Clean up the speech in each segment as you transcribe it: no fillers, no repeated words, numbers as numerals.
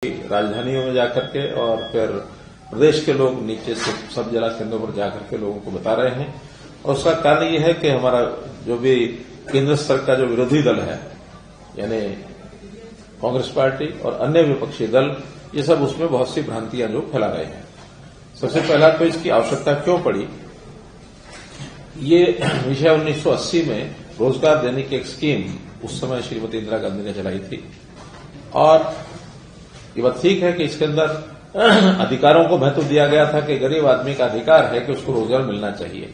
राजधानियों में जाकर के और फिर प्रदेश के लोग नीचे से सब जिला केंद्रों पर जाकर के लोगों को बता रहे हैं। और उसका कारण ये है कि हमारा जो भी केंद्र स्तर का जो विरोधी दल है, यानी कांग्रेस पार्टी और अन्य विपक्षी दल, ये सब उसमें बहुत सी भ्रांतियां जो फैला रहे हैं। सबसे पहला तो इसकी आवश्यकता क्यों पड़ी, ये विषय 1980 में रोजगार देने की एक स्कीम उस समय श्रीमती इंदिरा गांधी ने चलाई थी। और ये बात ठीक है कि इसके अंदर अधिकारों को महत्व दिया गया था कि गरीब आदमी का अधिकार है कि उसको रोजगार मिलना चाहिए।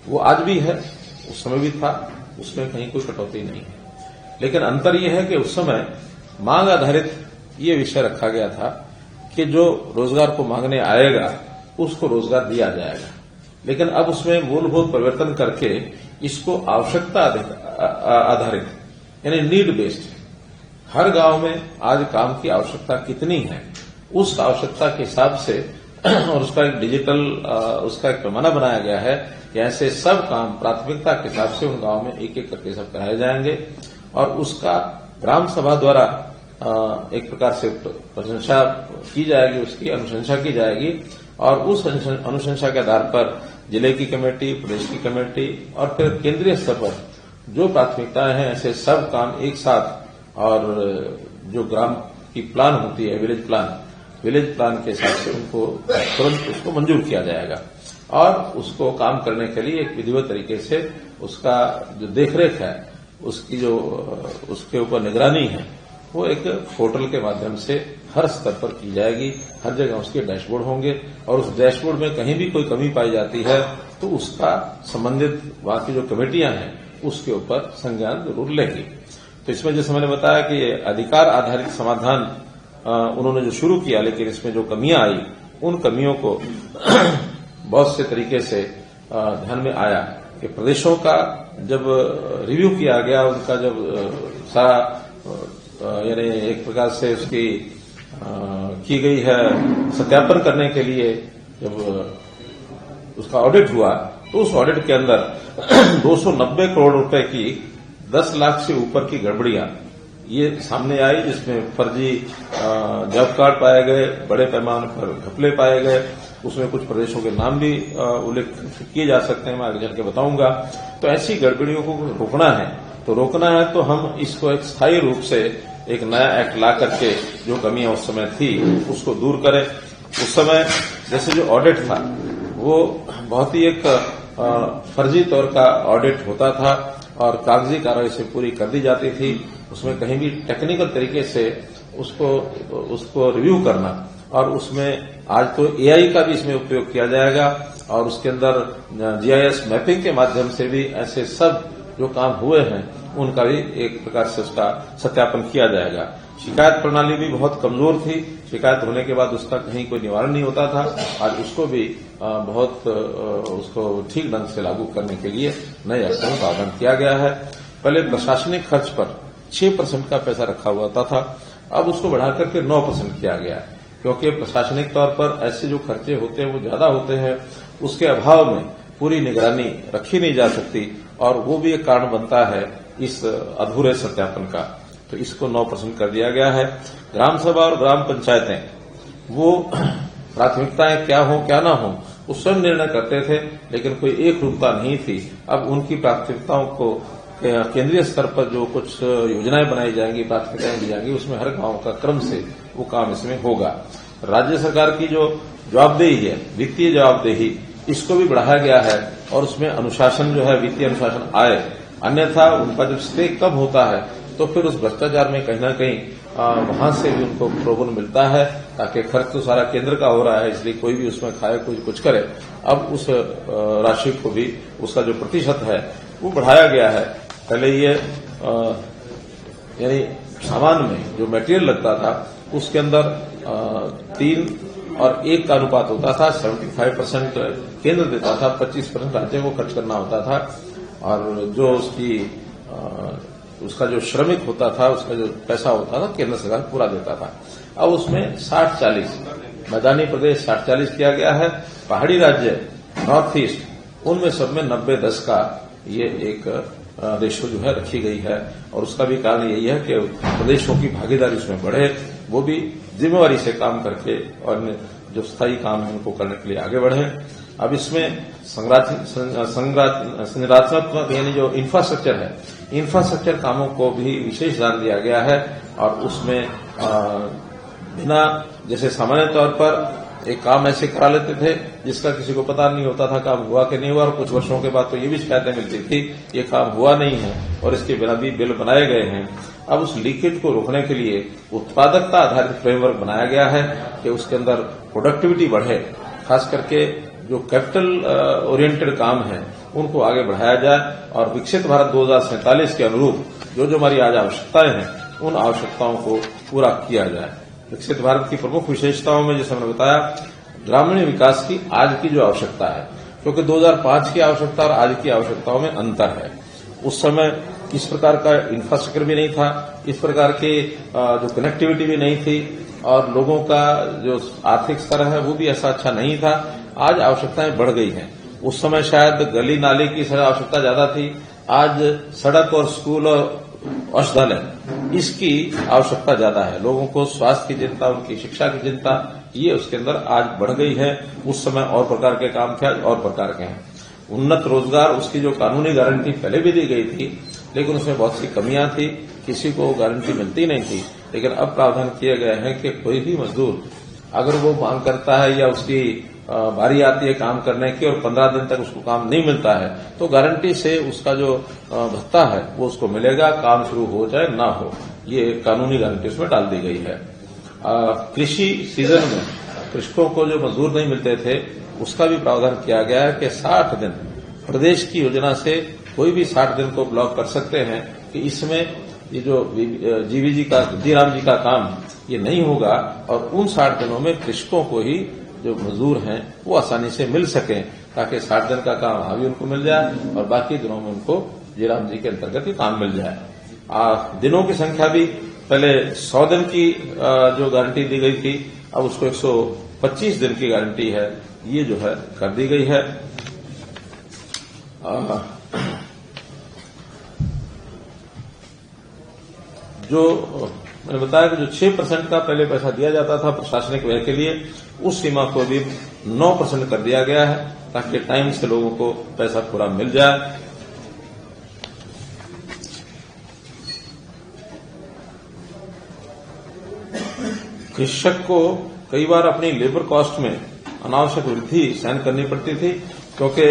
वो आज भी है, उस समय भी था, उसमें कहीं कोई कटौती नहीं है। लेकिन अंतर यह है कि उस समय मांग आधारित ये विषय रखा गया था कि जो रोजगार को मांगने आएगा उसको रोजगार दिया जाएगा। लेकिन अब उसमें मूलभूत परिवर्तन करके इसको आवश्यकता आधारित यानी नीड बेस्ड, हर गांव में आज काम की आवश्यकता कितनी है उस आवश्यकता के हिसाब से और उसका एक डिजिटल उसका एक पैमाना बनाया गया है कि ऐसे सब काम प्राथमिकता के हिसाब से उन गांव में एक एक करके सब कराए जाएंगे। और उसका ग्राम सभा द्वारा एक प्रकार से प्रशंसा की जाएगी, उसकी अनुशंसा की जाएगी। और उस अनुशंसा के आधार पर जिले की कमेटी, प्रदेश की कमेटी और फिर केंद्रीय स्तर पर जो प्राथमिकताएं हैं, ऐसे सब काम एक साथ और जो ग्राम की प्लान होती है, विलेज प्लान के हिसाब से उनको तुरंत उसको मंजूर किया जाएगा। और उसको काम करने के लिए एक विधिवत तरीके से उसका जो देखरेख है, उसकी जो उसके ऊपर निगरानी है, वो एक पोर्टल के माध्यम से हर स्तर पर की जाएगी। हर जगह उसके डैशबोर्ड होंगे और उस डैशबोर्ड में कहीं भी कोई कमी पाई जाती है तो उसका संबंधित वहां की जो कमेटियां हैं उसके ऊपर संज्ञान जरूर लेंगी। तो इसमें जैसे मैंने बताया कि अधिकार आधारित समाधान उन्होंने जो शुरू किया, लेकिन इसमें जो कमियां आई उन कमियों को बहुत से तरीके से ध्यान में आया कि प्रदेशों का जब रिव्यू किया गया, उनका जब सारा यानी एक प्रकार से उसकी की गई है सत्यापन करने के लिए, जब उसका ऑडिट हुआ तो उस ऑडिट के अंदर 290 करोड़ रुपए की 10 लाख से ऊपर की गड़बड़ियां ये सामने आई, जिसमें फर्जी जॉब कार्ड पाए गए, बड़े पैमाने पर घपले पाए गए। उसमें कुछ प्रदेशों के नाम भी उल्लेख किए जा सकते हैं, मैं आगे चल के बताऊंगा। तो ऐसी गड़बड़ियों को रोकना है तो हम इसको एक स्थायी रूप से एक नया एक्ट ला करके जो कमियां उस समय थी उसको दूर करें। उस समय जैसे जो ऑडिट था वो बहुत ही एक फर्जी तौर का ऑडिट होता था और कागजी कार्रवाई से पूरी कर दी जाती थी। उसमें कहीं भी टेक्निकल तरीके से उसको रिव्यू करना, और उसमें आज तो एआई का भी इसमें उपयोग किया जाएगा और उसके अंदर जीआईएस मैपिंग के माध्यम से भी ऐसे सब जो काम हुए हैं उनका भी एक प्रकार से उसका सत्यापन किया जाएगा। शिकायत प्रणाली भी बहुत कमजोर थी, शिकायत होने के बाद उसका कहीं कोई निवारण नहीं होता था। आज उसको भी बहुत उसको ठीक ढंग से लागू करने के लिए नए एक्टों में प्रावधान किया गया है। पहले प्रशासनिक खर्च पर 6% का पैसा रखा हुआ था, अब उसको बढ़ाकर के 9% किया गया है, क्योंकि प्रशासनिक तौर पर ऐसे जो खर्चे होते हैं वो ज्यादा होते हैं, उसके अभाव में पूरी निगरानी रखी नहीं जा सकती और वो भी एक कारण बनता है इस अधूरे सत्यापन का। तो इसको 9% कर दिया गया है। ग्राम सभा और ग्राम पंचायतें वो प्राथमिकताएं क्या हो क्या ना हो वो स्वयं निर्णय करते थे, लेकिन कोई एक रूपता नहीं थी। अब उनकी प्राथमिकताओं को केंद्रीय स्तर पर जो कुछ योजनाएं बनाई जाएंगी, प्राथमिकताएं दी जाएंगी, उसमें हर गांव का क्रम से वो काम इसमें होगा। राज्य सरकार की जो जवाबदेही है, वित्तीय जवाबदेही, इसको भी बढ़ाया गया है और उसमें अनुशासन जो है, वित्तीय अनुशासन आए। अन्यथा उनका जब स्टे कम होता है तो फिर उस भ्रष्टाचार में कहीं ना कहीं वहां से भी उनको प्रोबन मिलता है, ताकि खर्च तो सारा केंद्र का हो रहा है, इसलिए कोई भी उसमें खाए, कोई कुछ करे। अब उस राशि को भी, उसका जो प्रतिशत है वो बढ़ाया गया है। पहले ये यानी सामान में जो मटेरियल लगता था उसके अंदर 3 और 1 का अनुपात होता था। 75% केंद्र देता था, 25% राज्य को खर्च करना होता था, और जो उसका जो श्रमिक होता था, उसका जो पैसा होता था, केंद्र सरकार पूरा देता था। अब उसमें 60-40 मैदानी प्रदेश 60-40 किया गया है। पहाड़ी राज्य नॉर्थ ईस्ट उनमें सब में 90-10 का ये एक रेशो जो है रखी गई है। और उसका भी कारण यही है कि प्रदेशों की भागीदारी उसमें बढ़े, वो भी जिम्मेवारी से काम करके और जो स्थायी काम है उनको करने के लिए आगे बढ़े। अब इसमें संरचनात्मक यानी जो इंफ्रास्ट्रक्चर है, इंफ्रास्ट्रक्चर कामों को भी विशेष ध्यान दिया गया है और उसमें बिना जैसे सामान्य तौर पर एक काम ऐसे करा लेते थे जिसका किसी को पता नहीं होता था काम हुआ कि नहीं हुआ, और कुछ वर्षों के बाद तो ये भी शिकायतें मिलती थी ये काम हुआ नहीं है और इसके बिना भी बिल बनाए गए हैं। अब उस लीकेज को रोकने के लिए उत्पादकता आधारित फ्रेमवर्क बनाया गया है कि उसके अंदर प्रोडक्टिविटी बढ़े, खास करके जो कैपिटल ओरिएंटेड काम है उनको आगे बढ़ाया जाए और विकसित भारत 2047 के अनुरूप जो हमारी आज आवश्यकताएं हैं उन आवश्यकताओं को पूरा किया जाए। विकसित भारत की प्रमुख विशेषताओं में जैसे मैंने बताया ग्रामीण विकास की आज की जो आवश्यकता है, क्योंकि 2005 की आवश्यकता और आज की आवश्यकताओं में अंतर है। उस समय इस प्रकार का इंफ्रास्ट्रक्चर भी नहीं था, इस प्रकार के जो कनेक्टिविटी भी नहीं थी और लोगों का जो आर्थिक स्तर है वो भी ऐसा अच्छा नहीं था। आज आवश्यकताएं बढ़ गई हैं। उस समय शायद गली नाले की आवश्यकता ज्यादा थी, आज सड़क और स्कूल और औषधालय इसकी आवश्यकता ज्यादा है। लोगों को स्वास्थ्य की चिंता, उनकी शिक्षा की चिंता ये उसके अंदर आज बढ़ गई है। उस समय और प्रकार के काम थे, आज और प्रकार के हैं। उन्नत रोजगार उसकी जो कानूनी गारंटी पहले भी दी गई थी लेकिन उसमें बहुत सी कमियां थी, किसी को गारंटी मिलती नहीं थी। लेकिन अब प्रावधान किए गए हैं कि कोई भी मजदूर अगर वो मांग करता है या उसकी बारी आती है काम करने की और 15 दिन तक उसको काम नहीं मिलता है तो गारंटी से उसका जो भत्ता है वो उसको मिलेगा, काम शुरू हो चाहे ना हो। ये कानूनी गारंटी उसमें डाल दी गई है। कृषि सीजन में कृषकों को जो मजदूर नहीं मिलते थे उसका भी प्रावधान किया गया है कि 60 दिन प्रदेश की योजना से कोई भी 60 दिन को ब्लॉक कर सकते हैं कि इसमें ये जो जीवीजी का जीराम जी का काम ये नहीं होगा और उन 60 दिनों में कृषकों को ही जो मजदूर हैं वो आसानी से मिल सकें ताकि 60 दिन का काम अभी उनको मिल जाए और बाकी दिनों में उनको जीराम जी के अंतर्गत ही काम मिल जाए। दिनों की संख्या भी पहले 100 दिन की जो गारंटी दी गई थी अब उसको 125 दिन की गारंटी है, ये जो है कर दी गई है। जो मैंने बताया कि जो 6% का पहले पैसा दिया जाता था प्रशासनिक व्यय के लिए उस सीमा को भी 9% कर दिया गया है ताकि टाइम से लोगों को पैसा पूरा मिल जाए। कृषक को कई बार अपनी लेबर कॉस्ट में अनावश्यक वृद्धि सहन करनी पड़ती थी क्योंकि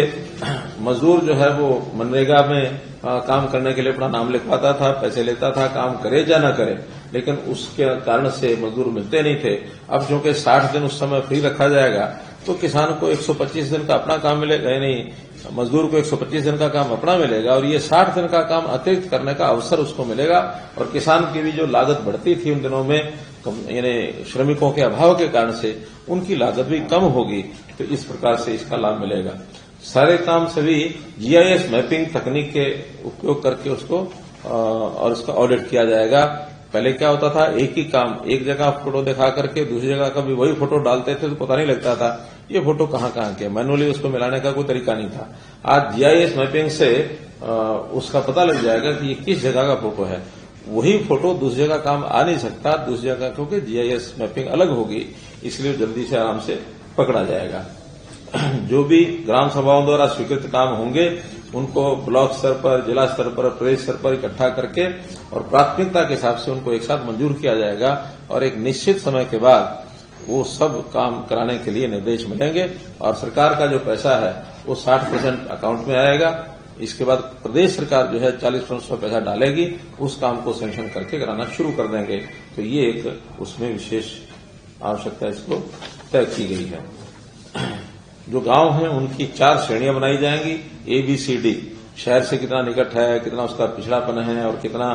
मजदूर जो है वो मनरेगा में काम करने के लिए अपना नाम लिखवाता था, पैसे लेता था, काम करे या न करे, लेकिन उसके कारण से मजदूर मिलते नहीं थे। अब जो कि 60 दिन उस समय फ्री रखा जाएगा तो किसान को 125 दिन का अपना काम मिलेगा, यानी मजदूर को 125 दिन का काम अपना मिलेगा और ये 60 दिन का काम अतिरिक्त करने का अवसर उसको मिलेगा और किसान की भी जो लागत बढ़ती थी उन दिनों में यानी श्रमिकों के अभाव के कारण से उनकी लागत भी कम होगी, तो इस प्रकार से इसका लाभ मिलेगा। सारे काम सभी जीआईएस मैपिंग तकनीक के उपयोग करके उसको और उसका ऑडिट किया जाएगा। पहले क्या होता था, एक ही काम एक जगह फोटो दिखा करके दूसरी जगह का भी वही फोटो डालते थे तो पता नहीं लगता था ये फोटो कहाँ के, मैनुअली उसको मिलाने का कोई तरीका नहीं था। आज जीआईएस मैपिंग से उसका पता लग जाएगा कि ये किस जगह का फोटो है। वही फोटो दूसरी जगह काम आ नहीं सकता, दूसरी जगह क्योंकि जीआईएस मैपिंग अलग होगी, इसलिए जल्दी से आराम से पकड़ा जाएगा। जो भी ग्राम सभाओं द्वारा स्वीकृत काम होंगे उनको ब्लॉक स्तर पर, जिला स्तर पर, प्रदेश स्तर पर इकट्ठा करके और प्राथमिकता के हिसाब से उनको एक साथ मंजूर किया जाएगा और एक निश्चित समय के बाद वो सब काम कराने के लिए निर्देश मिलेंगे और सरकार का जो पैसा है वो 60% अकाउंट में आएगा। इसके बाद प्रदेश सरकार जो है 40% पैसा डालेगी, उस काम को सैंक्शन करके कराना शुरू कर देंगे। तो ये एक उसमें विशेष आवश्यकता इसको तय की गई है। जो गांव हैं उनकी 4 श्रेणियां बनाई जाएंगी, ABCD, शहर से कितना निकट है, कितना उसका पिछड़ापन है और कितना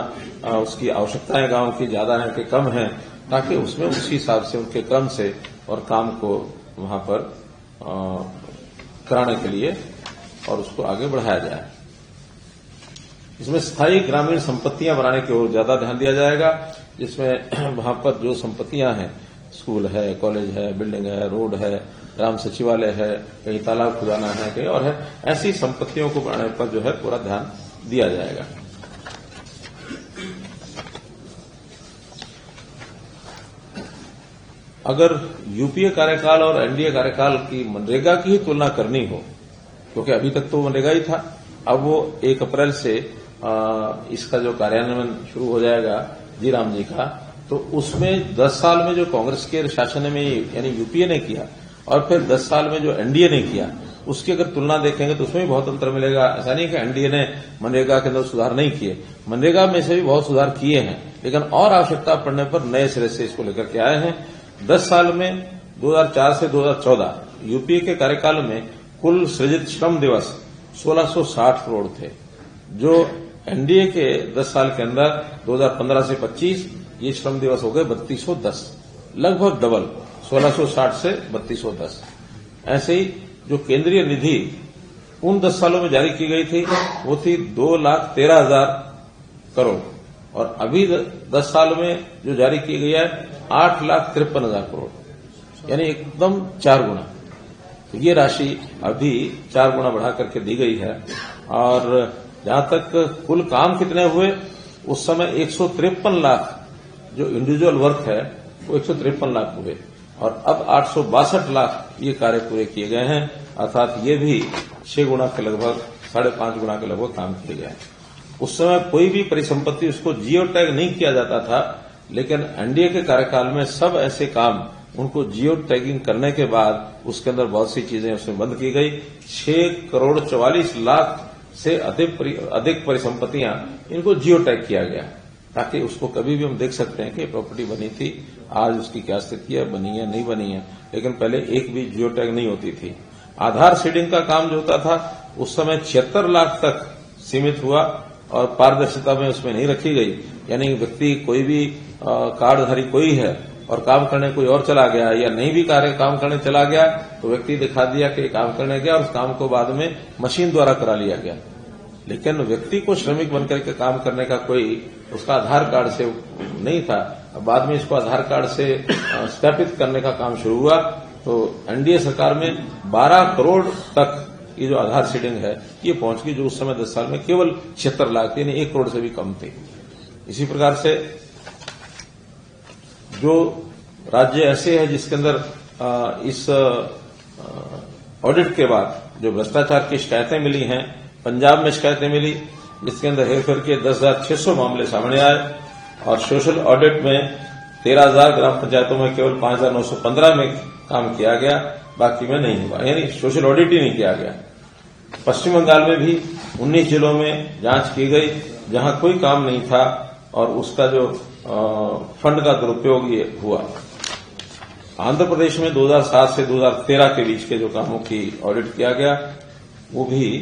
उसकी आवश्यकताएं गांव की ज्यादा है कि कम है, ताकि उसमें उसी हिसाब से उनके क्रम से और काम को वहां पर कराने के लिए और उसको आगे बढ़ाया जाए। इसमें स्थायी ग्रामीण संपत्तियां बनाने की ओर ज्यादा ध्यान दिया जाएगा, जिसमें वहां पर जो संपत्तियां हैं, स्कूल है, कॉलेज है, बिल्डिंग है, रोड है, ग्राम सचिवालय है, कहीं तालाब खुदाना है, कहीं और है, ऐसी संपत्तियों को बनाने पर जो है पूरा ध्यान दिया जाएगा। अगर यूपीए कार्यकाल और एनडीए कार्यकाल की मनरेगा की ही तुलना करनी हो, क्योंकि अभी तक तो मनरेगा ही था, अब वो 1 अप्रैल से इसका जो कार्यान्वयन शुरू हो जाएगा जी राम जी का, तो उसमें 10 साल में जो कांग्रेस के शासन में यानी यूपीए ने किया और फिर 10 साल में जो एनडीए ने किया, उसकी अगर तुलना देखेंगे तो उसमें भी बहुत अंतर मिलेगा। ऐसा नहीं कि एनडीए ने मनरेगा के अंदर सुधार नहीं किए, मनरेगा में से भी बहुत सुधार किए हैं, लेकिन और आवश्यकता पड़ने पर नए सिरे से इसको लेकर के आए हैं। 10 साल में 2004 से 2014 यूपीए के कार्यकाल में कुल सृजित श्रम दिवस 1660 करोड़ थे, जो एनडीए के 10 साल के अंदर 2015 से 25 ये श्रम दिवस हो गए 3210, लगभग डबल, 1660 से 3210। ऐसे ही जो केंद्रीय निधि उन 10 सालों में जारी की गई थी वो थी 2,13,000 करोड़, और अभी 10 साल में जो जारी की गई है 8,53,000 करोड़, यानी एकदम 4 गुना। तो ये राशि अभी 4 गुना बढ़ा करके दी गई है। और जहां तक कुल काम कितने हुए, उस समय 153 लाख जो इंडिविजुअल वर्क है वो 153 लाख हुए, और अब 862 लाख ये कार्य पूरे किए गए हैं, अर्थात ये भी 6 गुना के लगभग, 5.5 गुना के लगभग काम किए गए हैं। उस समय कोई भी परिसंपत्ति उसको जियो टैग नहीं किया जाता था, लेकिन एनडीए के कार्यकाल में सब ऐसे काम उनको जियो टैगिंग करने के बाद उसके अंदर बहुत सी चीजें उसमें बंद की गई। 6,44,00,000 से अधिक परिसंपत्तियां इनको जियो टैग किया गया, ताकि उसको कभी भी हम देख सकते हैं कि प्रॉपर्टी बनी थी, आज उसकी क्या स्थिति है, बनी है नहीं बनी है, लेकिन पहले एक भी जियो टैग नहीं होती थी। आधार सीडिंग का काम जो होता था उस समय 76 लाख तक सीमित हुआ और पारदर्शिता में उसमें नहीं रखी गई, यानी व्यक्ति कोई भी कार्डधारी कोई है और काम करने कोई और चला गया या नहीं भी काम करने चला गया तो व्यक्ति दिखा दिया कि काम करने गया और उस काम को बाद में मशीन द्वारा करा लिया गया, लेकिन व्यक्ति को श्रमिक बनकर के काम करने का कोई उसका आधार कार्ड से नहीं था। बाद में इसको आधार कार्ड से सत्यापित करने का काम शुरू हुआ, तो एनडीए सरकार में 12 करोड़ तक ये जो आधार सीडिंग है ये पहुंच गई, जो उस समय 10 साल में केवल 76 लाख यानी 1 करोड़ से भी कम थे। इसी प्रकार से जो राज्य ऐसे है जिसके अंदर इस ऑडिट के बाद जो भ्रष्टाचार की शिकायतें मिली हैं, पंजाब में शिकायतें मिली जिसके अंदर हेरफेर के 10,600 मामले सामने आए, और सोशल ऑडिट में 13,000 ग्राम पंचायतों में केवल 5,915 में काम किया गया, बाकी में नहीं हुआ, यानी सोशल ऑडिट ही नहीं किया गया। पश्चिम बंगाल में भी 19 जिलों में जांच की गई जहां कोई काम नहीं था और उसका जो फंड का दुरुपयोग ये हुआ। आंध्र प्रदेश में 2007 से 2013 के बीच के जो कामों की ऑडिट किया गया वो भी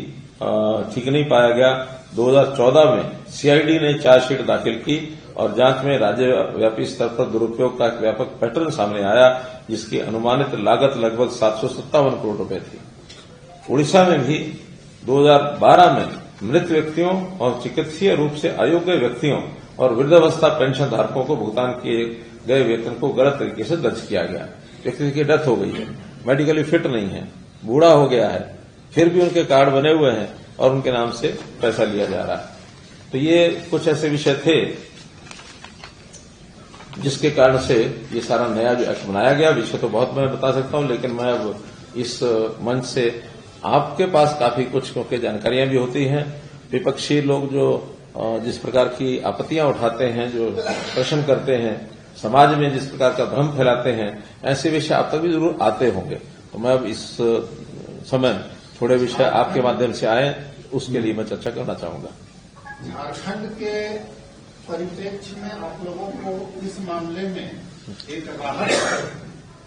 ठीक नहीं पाया गया। 2014 में सीआईडी ने चार्जशीट दाखिल की और जांच में राज्यव्यापी स्तर पर दुरुपयोग का एक व्यापक पैटर्न सामने आया, जिसकी अनुमानित लागत लगभग 757 करोड़ रुपए थी। उड़ीसा में भी 2012 में मृत व्यक्तियों और चिकित्सीय रूप से अयोग्य व्यक्तियों और वृद्धावस्था पेंशन धारकों को भुगतान किए गए वेतन को गलत तरीके से दर्ज किया गया। व्यक्ति की डेथ हो गई है, मेडिकली फिट नहीं है, बूढ़ा हो गया है, फिर भी उनके कार्ड बने हुए हैं और उनके नाम से पैसा लिया जा रहा है। तो ये कुछ ऐसे विषय थे जिसके कारण से ये सारा नया जो एक्ट बनाया गया। विषय तो बहुत मैं बता सकता हूं, लेकिन मैं अब इस मंच से आपके पास काफी कुछ क्योंकि जानकारियां भी होती हैं, विपक्षी लोग जो जिस प्रकार की आपत्तियां उठाते हैं, जो प्रश्न करते हैं, समाज में जिस प्रकार का भ्रम फैलाते हैं, ऐसे विषय आप तक भी जरूर आते होंगे। तो मैं अब इस समय थोड़े विषय आपके माध्यम से आए उसके लिए मैं चर्चा करना चाहूंगा। झारखंड के परिप्रेक्ष्य में आप लोगों को इस मामले में एक राहत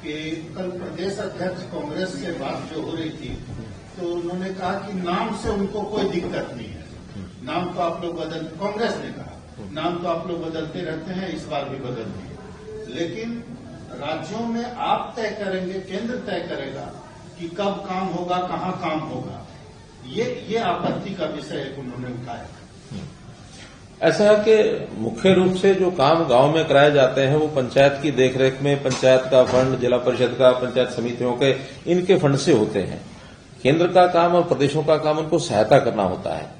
कि कल प्रदेश अध्यक्ष कांग्रेस से बात जो हो रही थी तो उन्होंने कहा कि नाम से उनको कोई दिक्कत नहीं है, नाम तो आप लोग कांग्रेस ने कहा नाम तो आप लोग बदलते रहते हैं, इस बार भी बदल दिए, लेकिन राज्यों में आप तय करेंगे, केंद्र तय करेगा कि कब काम होगा, कहां काम होगा। ये आपत्ति का विषय उन्होंने उठाया। ऐसा है कि मुख्य रूप से जो काम गांव में कराए जाते हैं वो पंचायत की देखरेख में पंचायत का फंड, जिला परिषद का, पंचायत समितियों के, इनके फंड से होते हैं। केंद्र का काम और प्रदेशों का काम उनको सहायता करना होता है।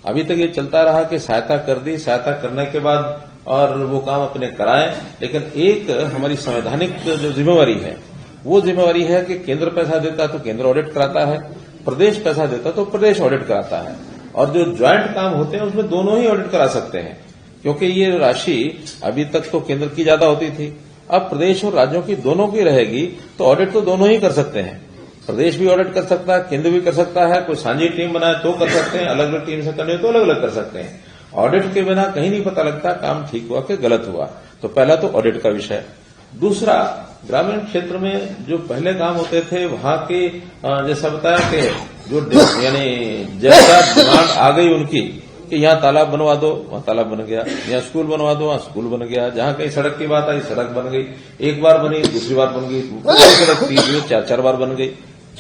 अभी तक ये चलता रहा कि सहायता कर दी, सहायता करने के बाद और वो काम अपने कराएं। लेकिन एक हमारी संवैधानिक जो जिम्मेवारी है, वो जिम्मेवारी है कि केंद्र पैसा देता तो केंद्र ऑडिट कराता है, प्रदेश पैसा देता तो प्रदेश ऑडिट कराता है, और जो ज्वाइंट काम होते हैं उसमें दोनों ही ऑडिट करा सकते हैं। क्योंकि ये राशि अभी तक तो केंद्र की ज्यादा होती थी, अब प्रदेश और राज्यों की दोनों की रहेगी, तो ऑडिट तो दोनों ही कर सकते हैं। प्रदेश भी ऑडिट कर सकता है, केंद्र भी कर सकता है, कोई साझी टीम बनाए तो कर सकते हैं, अलग अलग टीम से करने तो अलग अलग कर सकते हैं। ऑडिट के बिना कहीं नहीं पता लगता काम ठीक हुआ कि गलत हुआ। तो पहला तो ऑडिट का विषय। दूसरा, ग्रामीण क्षेत्र में जो पहले काम होते थे वहां के जैसा बताया कि जो यानी जैसा डिमांड आ गई उनकी कि यहाँ तालाब बनवा दो, वहां तालाब बन गया, यहाँ स्कूल बनवा दो, वहां स्कूल बन गया, जहां कहीं सड़क की बात आई सड़क बन गई, एक बार बनी दूसरी बार बन गई, तीसरी चार बार बन गई।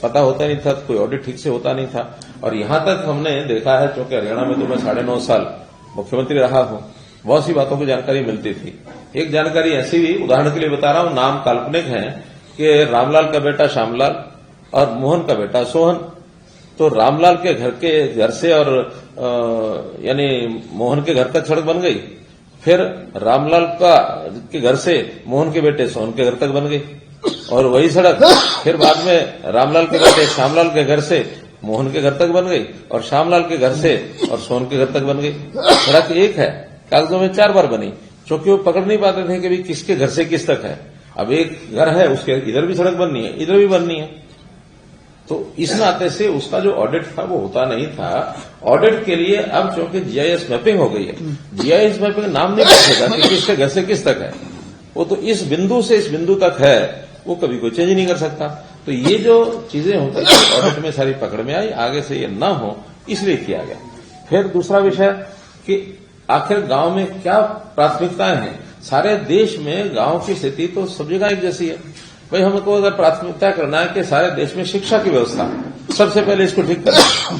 पता होता नहीं था, कोई ऑडिट ठीक से होता नहीं था। और यहां तक हमने देखा है, क्योंकि हरियाणा में तो मैं 9.5 साल मुख्यमंत्री रहा हूं, बहुत सी बातों की जानकारी मिलती थी। एक जानकारी ऐसी भी, उदाहरण के लिए बता रहा हूं, नाम काल्पनिक है कि रामलाल का बेटा श्यामलाल और मोहन का बेटा सोहन। तो रामलाल के घर से और यानी मोहन के घर तक सड़क बन गई, फिर रामलाल के घर से मोहन के बेटे सोहन के घर तक बन गई, और वही सड़क फिर बाद में रामलाल के बेटे श्यामलाल के घर से मोहन के घर तक बन गई, और श्यामलाल के घर से और सोहन के घर तक बन गई। सड़क एक है, कागजों में 4 बार बनी, क्योंकि वो पकड़ नहीं पाते थे कि भाई किसके घर से किस तक है। अब एक घर है, उसके इधर भी सड़क बननी है, इधर भी बननी है। तो इस नाते से उसका जो ऑडिट था वो होता नहीं था। ऑडिट के लिए अब चूंकि जीआईएस मैपिंग हो गई है, जीआईएस मैपिंग नाम नहीं रखेगा कि किसके घर से किस तक है, वो तो इस बिंदु से इस बिंदु तक है, वो कभी कोई चेंज नहीं कर सकता। तो ये जो चीजें होती थी ऑडिट में सारी पकड़ में आई, आगे से ये न हो इसलिए किया गया। फिर दूसरा विषय कि आखिर गांव में क्या प्राथमिकताएं हैं। सारे देश में गांव की स्थिति तो सब जगह एक जैसी है। भाई हमको अगर प्राथमिकता करना है कि सारे देश में शिक्षा की व्यवस्था, सबसे पहले इसको ठीक करना,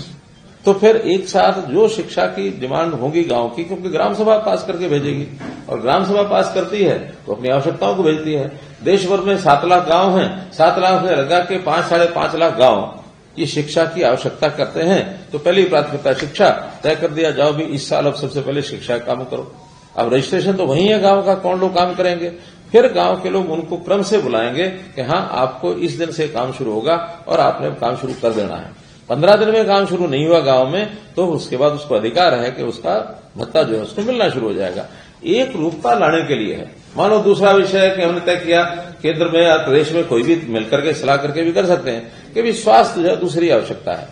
तो फिर एक साथ जो शिक्षा की डिमांड होगी गांव की, क्योंकि ग्राम सभा पास करके भेजेगी, और ग्राम सभा पास करती है तो अपनी आवश्यकताओं को भेजती है। देश भर में 7 लाख गांव हैं, 7 लाख में लगा के 5-5.5 लाख गांव ये शिक्षा की आवश्यकता करते हैं। तो पहली प्राथमिकता शिक्षा तय कर दिया, जाओ भी इस साल अब सबसे पहले शिक्षा का काम करो। अब रजिस्ट्रेशन तो वही है गांव का, कौन लोग काम करेंगे। फिर गांव के लोग उनको क्रम से बुलाएंगे कि हाँ आपको इस दिन से काम शुरू होगा और आपने काम शुरू कर देना है। 15 दिन में काम शुरू नहीं हुआ गांव में, तो उसके बाद उसको अधिकार है कि उसका भत्ता जो है उसको मिलना शुरू हो जाएगा। एक रूपता लाने के लिए है। मानो दूसरा विषय है कि हमने तय किया केंद्र में या प्रदेश में कोई भी मिलकर के सलाह करके भी कर सकते हैं कि भी स्वास्थ्य जो है दूसरी आवश्यकता है।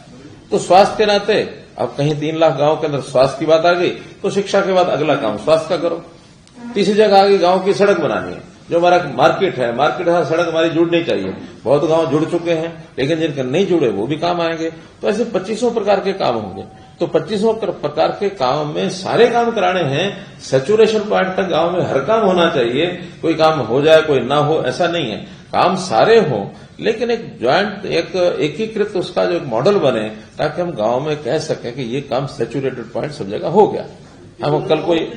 तो स्वास्थ्य के नाते अब कहीं 3 लाख गांव के अंदर स्वास्थ्य की बात आ गई, तो शिक्षा के बाद अगला काम स्वास्थ्य का करो। तीसरी जगह आ गई गांव की सड़क बनानी है, जो हमारा मार्केट है सड़क हमारी जुड़नी चाहिए। बहुत गांव जुड़ चुके हैं, लेकिन जिनके नहीं जुड़े वो भी काम आएंगे। तो ऐसे 2500 प्रकार के काम होंगे। तो 2500 प्रकार के काम में सारे काम कराने हैं। सैचुरेशन पॉइंट तक गांव में हर काम होना चाहिए, कोई काम हो जाए कोई ना हो ऐसा नहीं है, काम सारे हों, लेकिन एक ज्वाइंट एक एकीकृत उसका जो मॉडल बने, ताकि हम गांव में कह सकें कि ये काम सैचुरेटेड पॉइंट सब जगह हो गया। हम कल कोई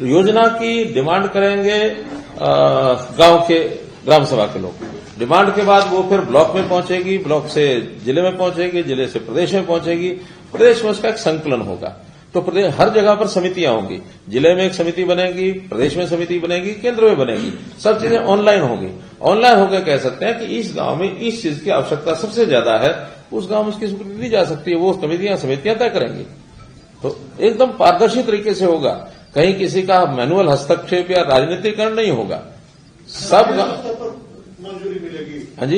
योजना की डिमांड करेंगे गांव के ग्राम सभा के लोग, डिमांड के बाद वो फिर ब्लॉक में पहुंचेगी, ब्लॉक से जिले में पहुंचेगी, जिले से प्रदेश में पहुंचेगी, प्रदेश में उसका एक संकलन होगा। तो प्रदेश हर जगह पर समितियां होंगी, जिले में एक समिति बनेगी, प्रदेश में समिति बनेगी, केंद्र में बनेगी, सब चीजें ऑनलाइन होगी। ऑनलाइन होकर कह सकते हैं कि इस गांव में इस चीज की आवश्यकता सबसे ज्यादा है, उस गांव में उसकी स्वीकृति दी जा सकती है, वो समितियां तय करेंगी। तो एकदम पारदर्शी तरीके से होगा, कहीं किसी का मैनुअल हस्तक्षेप या राजनीतिकरण नहीं होगा। सब मंजूरी मिलेगी। हाँ जी,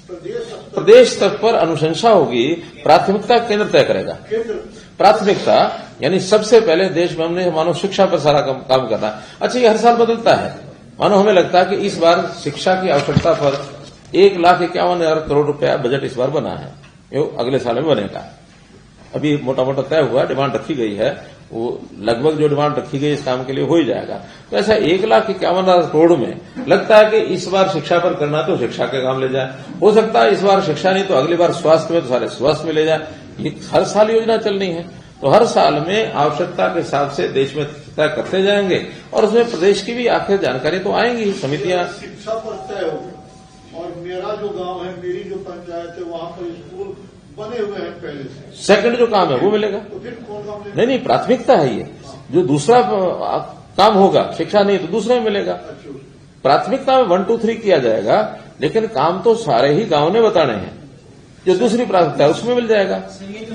प्रदेश स्तर पर अनुशंसा होगी, प्राथमिकता केंद्र तय करेगा। प्राथमिकता यानी सबसे पहले देश में हमने मानो शिक्षा पर सारा काम करना है। अच्छा, ये हर साल बदलता है। मानो हमें लगता है कि इस बार शिक्षा की आवश्यकता पर 1,51,000 करोड़ रुपया बजट इस बार बना है, ये अगले साल में बनेगा। अभी मोटा मोटा तय हुआ, डिमांड रखी गई है, वो लगभग जो डिमांड रखी गई इस काम के लिए हो ही जाएगा। तो ऐसा 1,51,000 करोड़ में लगता है कि इस बार शिक्षा पर करना तो शिक्षा के काम ले जाए, हो सकता है इस बार शिक्षा नहीं तो अगली बार स्वास्थ्य में तो सारे स्वास्थ्य में ले जाए। ये हर साल योजना चलनी है, तो हर साल में आवश्यकता के हिसाब से देश में तय करते जाएंगे, और उसमें प्रदेश की भी आखिर जानकारी तो आएंगी। समितियां शिक्षा पर तय होगी, और मेरा जो गांव है, मेरी जो पंचायत है, वहां पर स्कूल बने हुए हैं पहले से, सेकंड जो काम है वो मिलेगा। तो फिर कौन काम लेगा? नहीं, प्राथमिकता है ये। जो दूसरा काम होगा, शिक्षा नहीं तो दूसरा में मिलेगा। प्राथमिकता में 1, 2, 3 किया जाएगा, लेकिन काम तो सारे ही गांव ने बताने हैं। जो दूसरी प्राथमिकता है उसमें मिल जाएगा,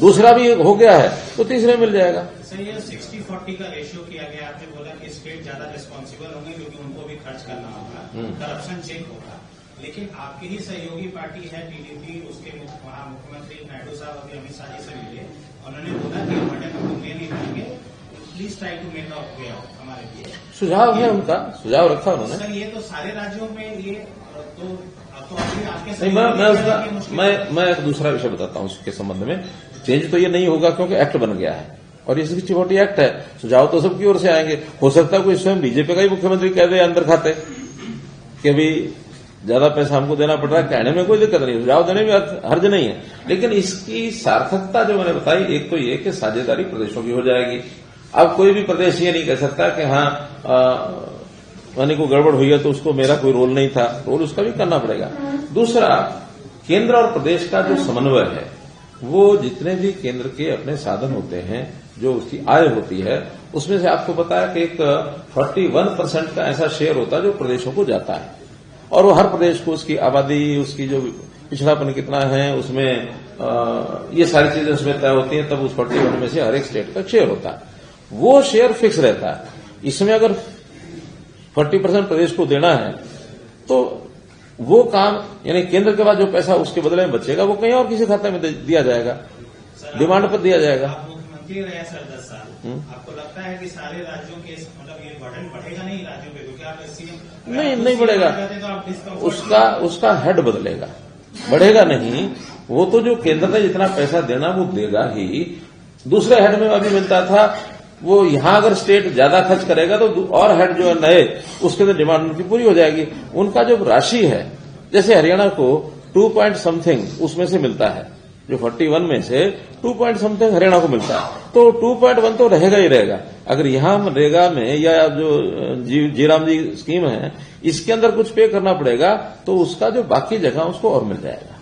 दूसरा भी हो गया है तो तीसरे में मिल जाएगा। सर, ये 60-40 का रेशियो किया गया। आपने बोला कि स्टेट ज्यादा रिस्पॉन्सिबल होंगे क्योंकि उनको भी खर्च करना होगा, करप्शन चेक होगा। लेकिन आपकी ही सहयोगी पार्टी है टीडीपी, उसके वहां मुख्यमंत्री नायडू साहब अभी अमित शाह जी से मिले, उन्होंने बोला कि बर्डन हम ले नहीं पाएंगे, please try to make a way out हमारे लिए। सुझाव है उनका, सुझाव रखा उन्होंने। सर, ये तो सारे राज्यों में ये तो आपके नहीं, मैं एक दूसरा विषय बताता हूं उसके संबंध में। चेंज तो ये नहीं होगा क्योंकि एक्ट बन गया है और ये 60-40 एक्ट है। सुझाव तो सबकी ओर से आएंगे। हो सकता है कोई स्वयं बीजेपी का ही मुख्यमंत्री कह दे अंदर खाते कि अभी ज्यादा पैसा हमको देना पड़ रहा है, कहने में कोई दिक्कत नहीं, सुझाव देने में हर्ज नहीं है। लेकिन इसकी सार्थकता जो मैंने बताई, एक तो ये कि साझेदारी प्रदेशों की हो जाएगी। अब कोई भी प्रदेश ये नहीं कह सकता कि हाँ मैंने को गड़बड़ हुई है तो उसको मेरा कोई रोल नहीं था, रोल उसका भी करना पड़ेगा। दूसरा, केंद्र और प्रदेश का जो समन्वय है, वो जितने भी केंद्र के अपने साधन होते हैं, जो उसकी आय होती है, उसमें से आपको पता है कि एक 41% का ऐसा शेयर होता है जो प्रदेशों को जाता है और वो हर प्रदेश को उसकी आबादी, उसकी जो पिछड़ापन कितना है, उसमें ये सारी चीजें उसमें तय होती हैं। तब उस 41 में से हर एक स्टेट का शेयर होता है, वो शेयर फिक्स रहता है। इसमें अगर 40% प्रदेश को देना है तो वो काम, यानी केंद्र के बाद जो पैसा उसके बदले में बचेगा वो कहीं और किसी खाते में दिया जाएगा, डिमांड पर दिया जाएगा। आप मुख्यमंत्री रहे सर 10 साल, आपको लगता है कि सारे राज्यों के मतलब ये बर्डन बढ़ेगा नहीं राज्यों पे? क्योंकि आप सीएम नहीं बढ़ेगा, उसका हेड बदलेगा, बढ़ेगा नहीं। वो तो जो केंद्र ने जितना पैसा देना वो देगा ही। दूसरे हेड में अभी मिलता था, वो यहां अगर स्टेट ज्यादा खर्च करेगा तो और हेड जो है नए, उसके अंदर डिमांड उनकी पूरी हो जाएगी। उनका जो राशि है, जैसे हरियाणा को 2 पॉइंट समथिंग उसमें से मिलता है, जो 41 में से 2 पॉइंट समथिंग हरियाणा को मिलता है, तो 2.1 तो रहेगा ही रहेगा। अगर यहां मनरेगा में या जो जीराम जी स्कीम है इसके अंदर कुछ पे करना पड़ेगा तो उसका जो बाकी जगह उसको और मिल जाएगा।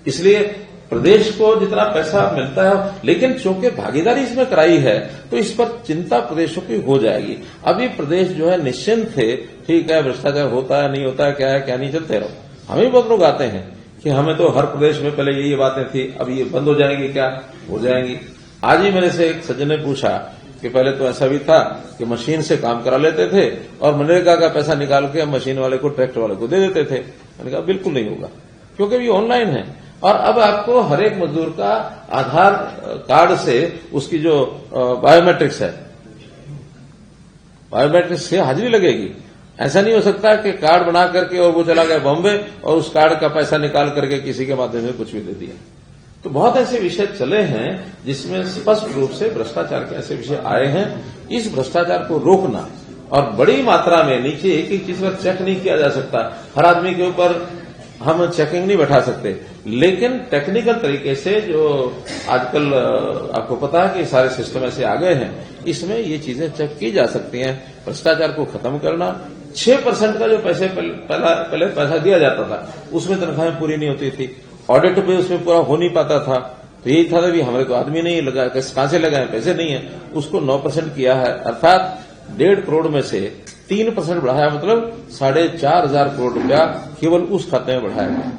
इसलिए प्रदेश को जितना पैसा मिलता है, लेकिन चूंकि भागीदारी इसमें कराई है तो इस पर चिंता प्रदेशों की हो जाएगी। अभी प्रदेश जो है निश्चिंत थे, ठीक है भ्रष्टाचार होता है नहीं होता है, क्या है क्या नहीं, चलते रहो। हमें बहुत लोग आते हैं कि हमें तो हर प्रदेश में पहले ये बातें थी, अब ये बंद हो जाएंगी, क्या हो जाएंगी। आज ही मेरे से एक सज्जन ने पूछा कि पहले तो ऐसा भी था कि मशीन से काम करा लेते थे और मनरेगा का पैसा निकाल के मशीन वाले को, ट्रैक्टर वाले को दे देते थे। मैंने कहा बिल्कुल नहीं होगा, क्योंकि ये ऑनलाइन है और अब आपको हर एक मजदूर का आधार कार्ड से उसकी जो बायोमेट्रिक्स है, बायोमेट्रिक्स से हाजिरी लगेगी। ऐसा नहीं हो सकता कि कार्ड बना करके और वो चला गया बॉम्बे और उस कार्ड का पैसा निकाल करके किसी के माध्यम से कुछ भी दे दिया। तो बहुत ऐसे विषय चले हैं जिसमें स्पष्ट रूप से भ्रष्टाचार के ऐसे विषय आए हैं। इस भ्रष्टाचार को रोकना और बड़ी मात्रा में नीचे एक एक चीज पर चेक नहीं किया जा सकता, हर आदमी के ऊपर हम चेकिंग नहीं बैठा सकते, लेकिन टेक्निकल तरीके से जो आजकल आपको पता है कि सारे सिस्टम ऐसे आ गए हैं, इसमें ये चीजें चेक की जा सकती हैं। भ्रष्टाचार को खत्म करना, 6% का जो पहले पैसा दिया जाता था उसमें तनख्वाहें पूरी नहीं होती थी, ऑडिट पे उसमें पूरा हो नहीं पाता था, तो यही था कि हमारे को आदमी नहीं लगा, कहां से लगाए, पैसे नहीं है, उसको 9% किया है, अर्थात 1.5 करोड़ में से 3% बढ़ाया, मतलब 4,500 करोड़ रुपया केवल उस खाते में बढ़ाया गया।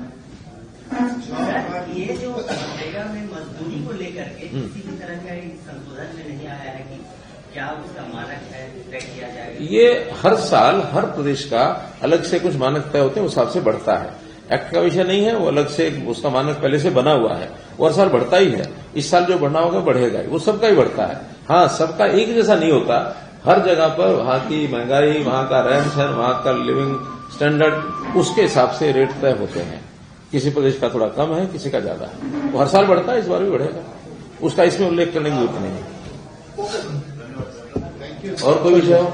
ये जो मनरेगा में मजदूरी को लेकर के किसी भी तरह का संशोधन में नहीं आया है कि क्या उसका मानक है तय किया जाएगा? ये हर साल हर प्रदेश का अलग से कुछ मानक तय होते हैं, उस हिसाब से बढ़ता है। एक्ट का विषय नहीं है, वो अलग से उसका मानक पहले से बना हुआ है, वो हर साल बढ़ता ही है। इस साल जो बढ़ना होगा बढ़ेगा ही, वो सबका ही बढ़ता है। हाँ, सबका एक जैसा नहीं होता, हर जगह पर वहां की महंगाई, वहां का रहन सहन, वहां का लिविंग स्टैंडर्ड, उसके हिसाब से रेट तय होते हैं। किसी प्रदेश का थोड़ा कम है, किसी का ज्यादा है, वो हर साल बढ़ता है, इस बार भी बढ़ेगा, उसका इसमें उल्लेख करने की जरूरत नहीं है। और कोई विषय हो?